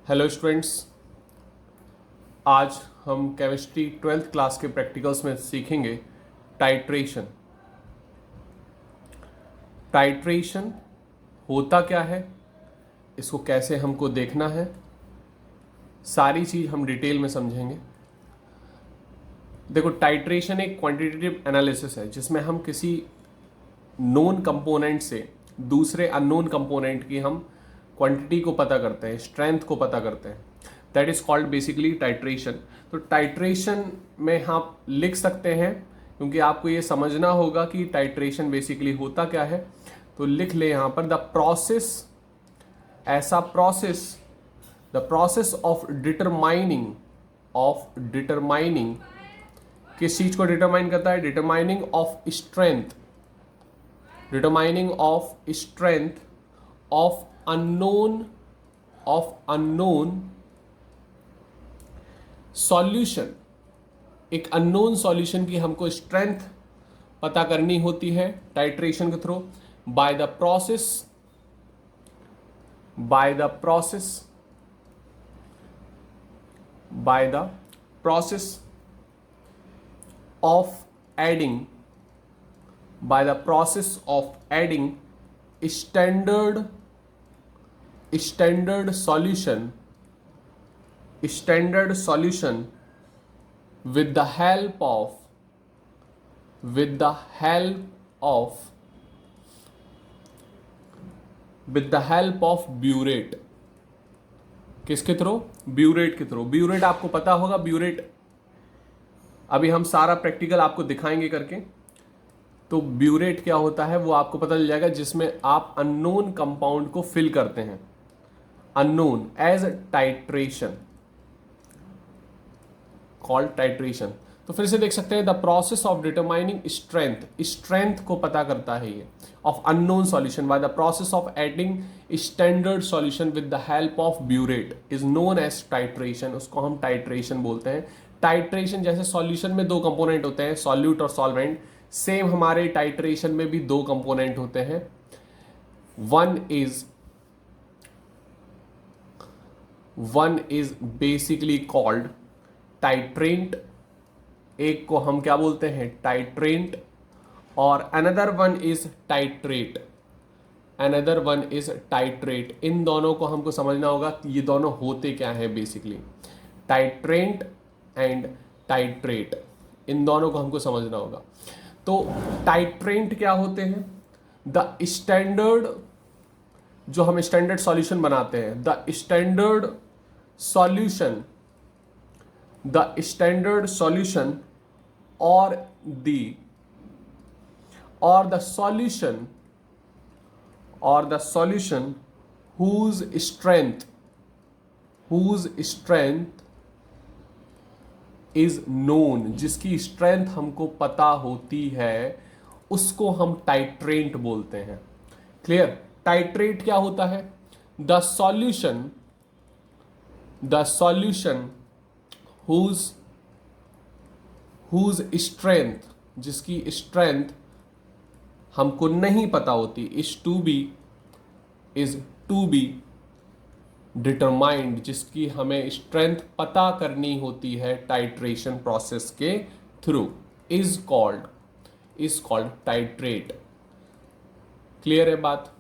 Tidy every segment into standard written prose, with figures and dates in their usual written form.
Hello students, आज हम chemistry 12th class के प्रैक्टिकल्स में सीखेंगे टाइट्रेशन। टाइट्रेशन होता क्या है, इसको कैसे हमको देखना है, सारी चीज़ हम डिटेल में समझेंगे। देखो, टाइट्रेशन एक क्वांटिटेटिव एनालिसिस है जिसमें हम किसी नोन कंपोनेंट से दूसरे अननोन कंपोनेंट की हम क्वांटिटी को पता करते हैं, स्ट्रेंथ को पता करते हैं। That is called basically titration. तो टाइट्रेशन में आप लिख सकते हैं, क्योंकि आपको ये समझना होगा कि टाइट्रेशन बेसिकली होता क्या है। तो लिख ले यहां पर द प्रोसेस, ऐसा process, the process of determining किस चीज को डिटरमाइन करता है, determining of strength of unknown solution. एक अननोन सॉल्यूशन की हमको स्ट्रेंथ पता करनी होती है टाइट्रेशन के through bye the process of adding standard solution with the help of burette. किसके थ्रू? ब्यूरेट के थ्रू। ब्यूरेट आपको पता होगा, ब्यूरेट अभी हम सारा प्रैक्टिकल आपको दिखाएंगे करके। तो ब्यूरेट क्या होता है वो आपको पता चल जाएगा, जिसमें आप अननोन कंपाउंड को फिल करते हैं, unknown as titration, called titration. तो फिर से देख सकते हैं, the process of determining strength को पता करता है ये of unknown solution by the process of adding standard solution with the help of burette is known as titration. उसको हम टाइट्रेशन बोलते हैं। टाइट्रेशन जैसे सॉल्यूशन में दो कंपोनेंट होते हैं, सॉल्यूट और सॉल्वेंट, सेम हमारे टाइट्रेशन में भी दो कंपोनेंट होते हैं। One is basically called titrant, एक को हम क्या बोलते हैं, टाइट्रेंट, और अनदर वन इज टाइट्रेट। इन दोनों को हमको समझना होगा ये दोनों होते क्या है बेसिकली, टाइट्रेंट एंड टाइट्रेट, इन दोनों को हमको समझना होगा। तो टाइट्रेंट क्या होते हैं? द स्टैंडर्ड, जो हम स्टैंडर्ड सॉल्यूशन बनाते हैं, द स्टैंडर्ड सॉल्यूशन और the solution whose strength is known, जिसकी स्ट्रेंथ हमको पता होती है, उसको हम टाइट्रेंट बोलते हैं। क्लियर? टाइट्रेट क्या होता है? द सॉल्यूशन whose स्ट्रेंथ, जिसकी स्ट्रेंथ हमको नहीं पता होती, इज टू बी डिटरमाइंड, जिसकी हमें स्ट्रेंथ पता करनी होती है टाइट्रेशन प्रोसेस के through, is called titrate. Clear है बात?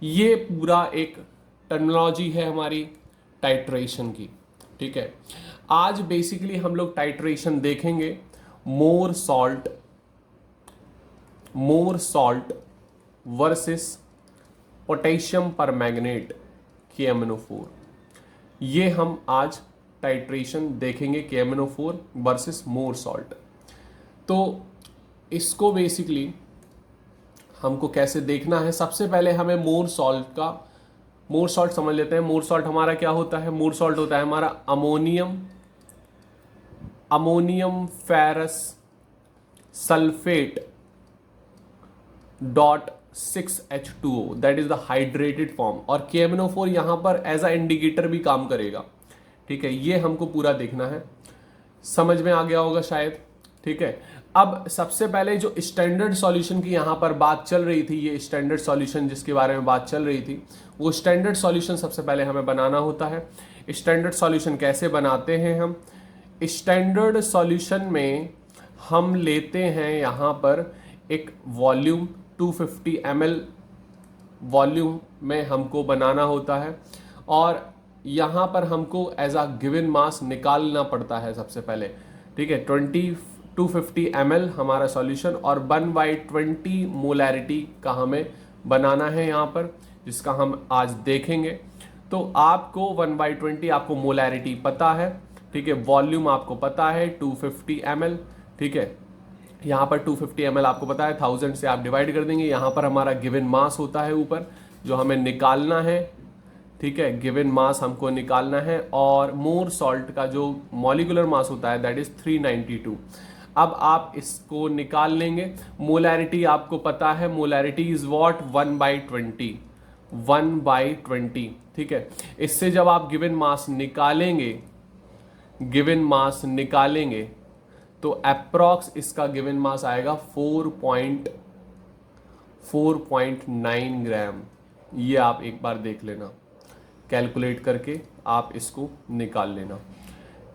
ये पूरा एक टर्मिनोलॉजी है हमारी टाइट्रेशन की। ठीक है, आज बेसिकली हम लोग टाइट्रेशन देखेंगे Mohr salt versus potassium permanganate KMnO4। ये हम आज टाइट्रेशन देखेंगे, KMnO4 वर्सेस मोर सॉल्ट। तो इसको बेसिकली हमको कैसे देखना है, सबसे पहले हमें मोर सॉल्ट समझ लेते हैं। मोर सॉल्ट हमारा क्या होता है? मोर सॉल्ट होता है हमारा ammonium ferrous sulphate .6H2O, that is the hydrated form. और KMnO4 यहां पर एज अ इंडिकेटर भी काम करेगा। ठीक है, ये हमको पूरा देखना है, समझ में आ गया होगा शायद। ठीक है, अब सबसे पहले जो स्टैंडर्ड सॉल्यूशन की यहाँ पर बात चल रही थी, ये स्टैंडर्ड सॉल्यूशन जिसके बारे में बात चल रही थी, वो स्टैंडर्ड सॉल्यूशन सबसे पहले हमें बनाना होता है। स्टैंडर्ड सॉल्यूशन कैसे बनाते हैं हम? स्टैंडर्ड सॉल्यूशन में हम लेते हैं यहाँ पर एक वॉल्यूम 250 ml वॉल्यूम में हमको बनाना होता है, और यहाँ पर हमको एज अ गिवन मास निकालना पड़ता है सबसे पहले। ठीक है, 250 ml हमारा सॉल्यूशन, और 1/20 मोलैरिटी का हमें बनाना है यहाँ पर, जिसका हम आज देखेंगे। तो आपको 1/20 आपको मोलैरिटी पता है, ठीक है, वॉल्यूम आपको पता है 250 ml, ठीक है, यहाँ पर 250 ml आपको पता है, 1000 से आप डिवाइड कर देंगे। यहाँ पर हमारा गिवन मास होता है ऊपर, जो हमें निकालना है, ठीक है, गिवन मास हमको निकालना है, और मोर सॉल्ट का जो मॉलिक्यूलर मास होता है दैट इज 392। अब आप इसको निकाल लेंगे। मोलैरिटी आपको पता है, मोलैरिटी इज व्हाट 1/20, 1/20, ठीक है। इससे जब आप गिवन मास निकालेंगे तो अप्रॉक्स इसका गिवन मास आएगा 4.9 ग्राम। ये आप एक बार देख लेना, कैलकुलेट करके आप इसको निकाल लेना।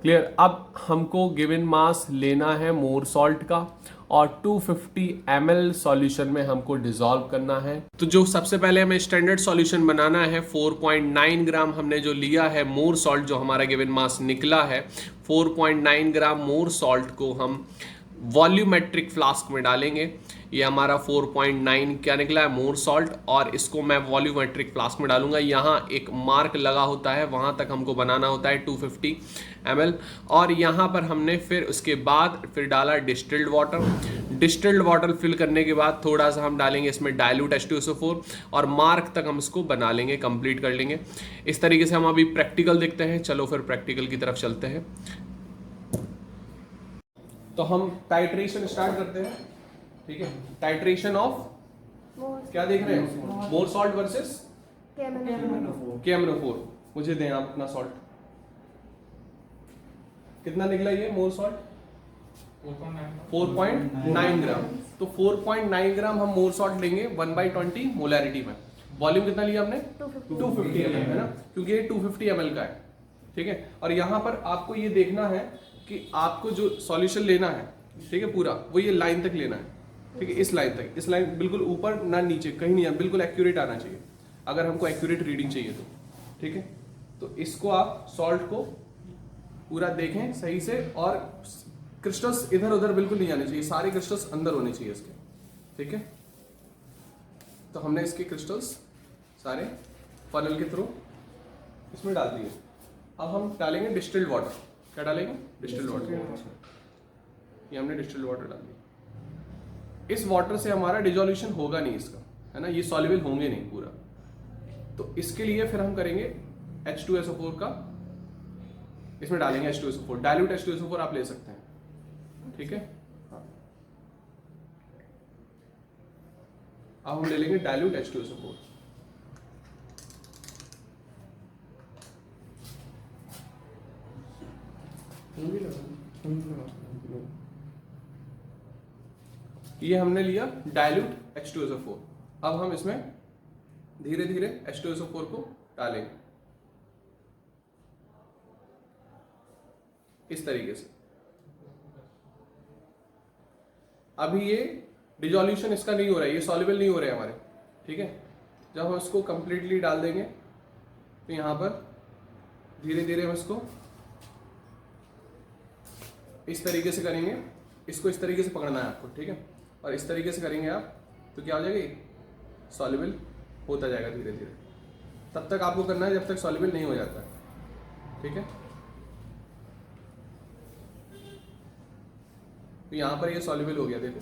क्लियर? अब हमको गिवन मास लेना है मोर सॉल्ट का, और 250 ml सॉल्यूशन में हमको डिसॉल्व करना है। तो जो सबसे पहले हमें स्टैंडर्ड सॉल्यूशन बनाना है, 4.9 ग्राम हमने जो लिया है मोर सॉल्ट, जो हमारा गिवन मास निकला है 4.9 ग्राम मोर सॉल्ट को हम वॉल्यूमेट्रिक फ्लास्क में डालेंगे। ये हमारा 4.9 क्या निकला है, मोर सॉल्ट, और इसको मैं वॉल्यूमेट्रिक फ्लास्क में डालूंगा। यहाँ एक मार्क लगा होता है, वहां तक हमको बनाना होता है 250 ml। और यहाँ पर हमने फिर उसके बाद फिर डाला distilled water. Distilled water fill करने के बाद थोड़ा सा हम डालेंगे इसमें डाइल्यूट H2SO4, और मार्क तक हम इसको बना लेंगे, कंप्लीट कर लेंगे। इस तरीके से हम अभी प्रैक्टिकल देखते हैं। चलो फिर प्रैक्टिकल की तरफ चलते हैं। तो हम टाइट्रेशन स्टार्ट करते हैं, ठीक है। टाइट्रेशन ऑफ क्या देख रहे हैं, मोर सॉल्ट वर्सेस KMnO4। मुझे दें आप अपना सॉल्ट, कितना निकला ये मोर सॉल्ट, 4.9 ग्राम। तो 4.9 ग्राम हम मोर सॉल्ट लेंगे 1/20 मोलैरिटी में। वॉल्यूम कितना लिया हमने, 250 ml, है ना, क्योंकि ये 250 ml का है, ठीक है। और यहाँ पर आपको ये देखना है कि आपको जो सॉल्यूशन लेना है, ठीक है, पूरा वो ये लाइन तक लेना है, ठीक है, इस लाइन तक, इस लाइन बिल्कुल ऊपर ना नीचे कहीं नहीं, बिल्कुल एक्यूरेट आना चाहिए अगर हमको एक्यूरेट रीडिंग चाहिए तो, ठीक है। तो इसको आप सॉल्ट को पूरा देखें सही से, और क्रिस्टल्स इधर उधर बिल्कुल नहीं आने चाहिए, सारे क्रिस्टल्स अंदर होने चाहिए इसके, ठीक है। तो हमने इसके क्रिस्टल्स सारे फनल के थ्रू इसमें डाल दिए। अब हम डालेंगे डिस्टिल्ड वाटर। क्या डालेंगे, डिस्टिल्ड वाटर। ये हमने डिस्टिल्ड वाटर डाल दिया। इस वाटर से हमारा डिसोल्यूशन होगा नहीं इसका, है ना, ये सॉल्युबल होंगे नहीं पूरा। तो इसके लिए फिर हम करेंगे H2SO4 का, इसमें डालेंगे H2SO4, डाइल्यूट H2SO4 आप ले सकते हैं, ठीक है। अब हम ले लेंगे डाइल्यूट H2SO4। ये हमने लिया डाइल्यूट H2SO4। अब हम इसमें धीरे धीरे H2SO4 को डालेंगे इस तरीके से। अभी ये डिसोल्यूशन इसका नहीं हो रहा है, ये सॉल्युबल नहीं हो रहे हमारे, ठीक है। जब हम इसको कंप्लीटली डाल देंगे तो यहाँ पर धीरे धीरे हम इसको इस तरीके से करेंगे, इसको इस तरीके से पकड़ना है आपको, ठीक है। और इस तरीके से करेंगे आप तो क्या हो जाएगा, सॉल्युबल होता जाएगा धीरे धीरे। तब तक आपको करना है जब तक सॉल्युबल नहीं हो जाता, ठीक है। तो यहाँ पर ये सॉल्युबल हो गया, देखो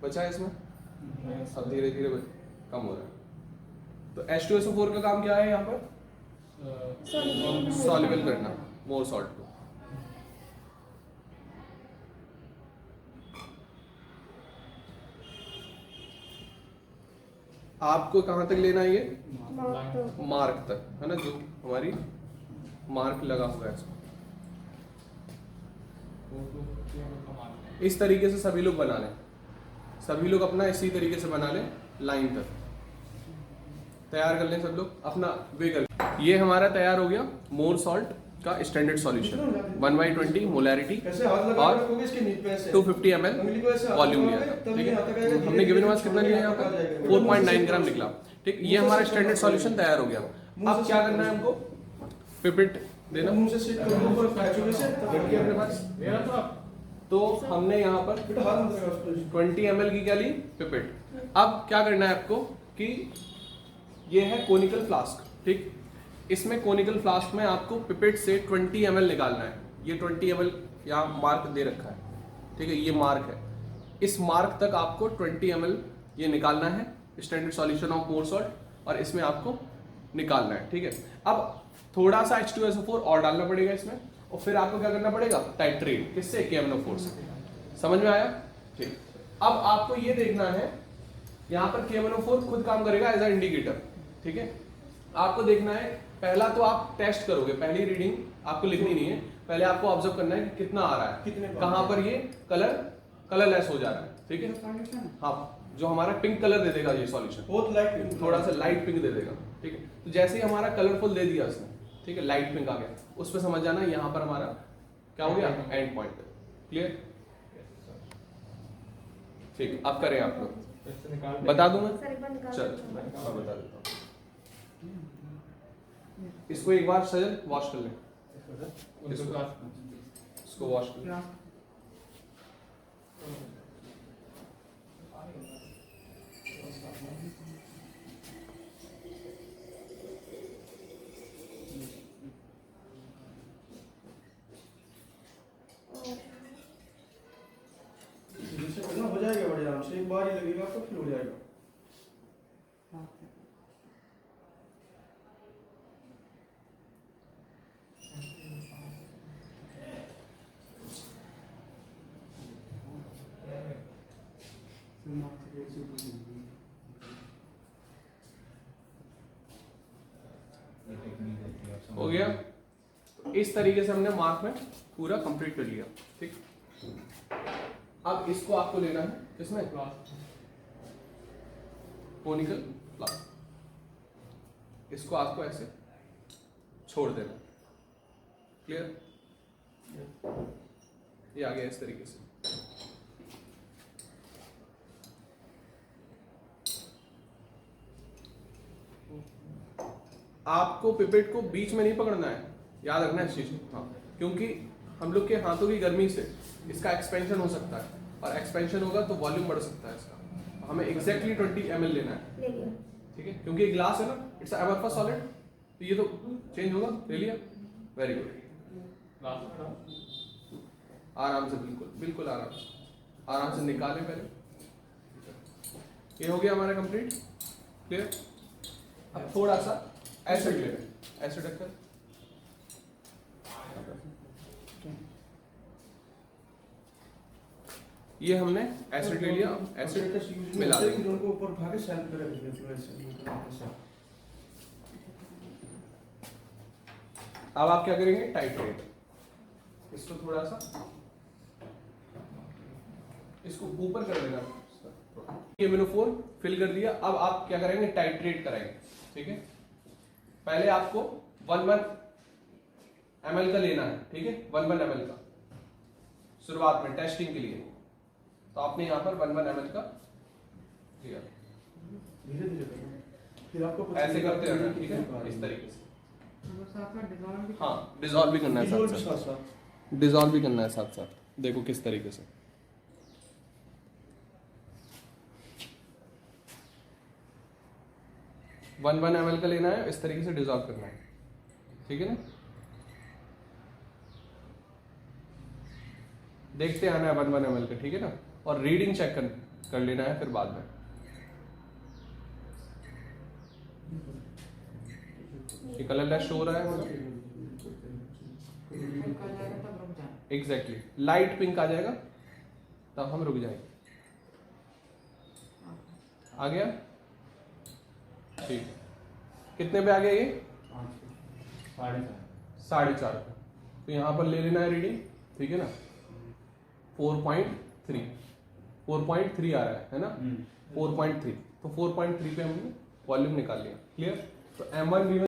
बचा है इसमें, अब धीरे धीरे कम हो रहा है। तो H2SO4 का काम क्या है यहाँ पर, सॉल्युबल करना मोर सॉल्ट को। आपको कहां तक लेना है, ये मार्क तक, है ना, जो हमारी मार्क लगा हुआ है इसमें। इस तरीके से सभी लोग बना लें, सभी लोग अपना इसी तरीके से बना लें, लाइन तक तैयार कर लें सब लोग अपना वे कर। ये हमारा तैयार हो गया मोर सॉल्ट का स्टैंडर्ड सॉल्यूशन 1/20 मोलैरिटी और 250 ml वॉल्यूम लिया था, ठीक है। हमने गिवन मास कितना लिया यहाँ पर 4.9 ग्राम निकला, ठीक। ये हमारा स्टैंडर्ड सॉल्यूशन तैयार हो गया। अब क्या करना है हमको, पिपेट देना अपने पास। तो हमने यहाँ पर 20 ml की क्या ली, पिपेट। अब क्या करना है आपको कि ये है कोनिकल फ्लास्क, ठीक। इसमें कोनिकल फ्लास्क में आपको पिपेट से 20 ml निकालना है। ये 20 ml यहाँ मार्क दे रखा है, ठीक है, ये मार्क है। इस मार्क तक आपको 20 ml ये निकालना है standard solution of more salt, और इसमें आपको निकालना है, ठीक है। अब थोड़ा सा H2SO4 और डालना पड़ेगा इसमें, और फिर आपको क्या करना पड़ेगा, टाइट्रेट, किससे, KMnO4 से। समझ में आया, ठीक। अब आपको ये देखना है यहाँ पर KMnO4 खुद काम करेगा एज अ इंडिकेटर, ठीक है। आपको देखना है, पहला तो आप टेस्ट करोगे, पहली रीडिंग आपको लिखनी नहीं है, पहले आपको ऑब्जर्व करना है कि कितना आ रहा है, कहां पर ये कलरलेस हो जा रहा है, ठीक है। हाँ, जो हमारा पिंक कलर दे देगा ये सॉल्यूशन, बहुत लाइट, थोड़ा सा लाइट पिंक दे देगा, ठीक है। तो जैसे ही हमारा कलरफुल दे दिया उसने, ठीक है, लाइट पिंक आ गया, उस पर समझ जाना यहाँ पर हमारा क्या हो गया, एंड पॉइंट। क्लियर, ठीक। अब करें आप लोग, बता दूं मैं, चल बता देता हूँ। इसको एक बार सजल वॉश कर लें, इसको वॉश कर लें। हो जाएगा बड़े आराम से, एक बार ही लगेगा तो फिर हो जाएगा। हो गया। इस तरीके से हमने मार्क में पूरा कंप्लीट कर लिया, ठीक। अब इसको आपको लेना है किसमें, कोनिकल फ्लास्क। इसको आपको ऐसे छोड़ देना, क्लियर। ये आ गया इस तरीके से। आपको पिपेट को बीच में नहीं पकड़ना है, याद रखना है इस चीज को, हाँ, क्योंकि हम लोग के हाथों की गर्मी से इसका एक्सपेंशन हो सकता है, और एक्सपेंशन होगा तो वॉल्यूम बढ़ सकता है इसका। हमें एग्जैक्टली 20 ml लेना है, ठीक है, क्योंकि ये ग्लास है ना, इट्स अमरफस सॉलिड, तो ये तो चेंज होगा। ले लिया, वेरी गुड। आराम से, बिल्कुल बिल्कुल आराम से निकालें पहले। ये हो गया हमारा कंप्लीट, क्लियर। अब थोड़ा सा एसिड ले लें, एसिड रखकर ये हमने एसिड ले लिया, एसिड मिला देंगे। उनको ऊपर उठा के सेल्फ पे रख देंगे। अब आप क्या करेंगे, टाइट्रेट, इसको थोड़ा सा इसको ऊपर कर देना, KMnO4 फिल कर दिया। अब आप क्या करेंगे, टाइट्रेट कराएंगे, ठीक है। पहले आपको 1 ml का लेना है, ठीक है, 1 ml का शुरुआत में टेस्टिंग के लिए। तो आपने यहाँ पर 1 ml का लिया, धीरे धीरे फिर आपको ऐसे करते रहना, ठीक है, इस तरीके से। हाँ, डिसॉल्व भी करना है साथ साथ, डिसॉल्व भी करना है साथ साथ। देखो किस तरीके से, वन ml का लेना है, इस तरीके से डिसॉल्व करना है, ठीक है ना। देखते आना है 1 ml का, ठीक है ना, और रीडिंग चेक कर लेना है फिर बाद में। ये कलरलेस हो रहा है, एग्जैक्टली लाइट पिंक आ जाएगा तब हम रुक जाएंगे। आ गया, ठीक। कितने पे आ गया ये, 4.5 पे। तो यहाँ पर ले लेना है रीडिंग, ठीक है ना। 4.3 4.3 आ रहा है ना, 4.3, तो 4.3 पे हमने वॉल्यूम निकाल लिया। क्लियर? तो M1 V1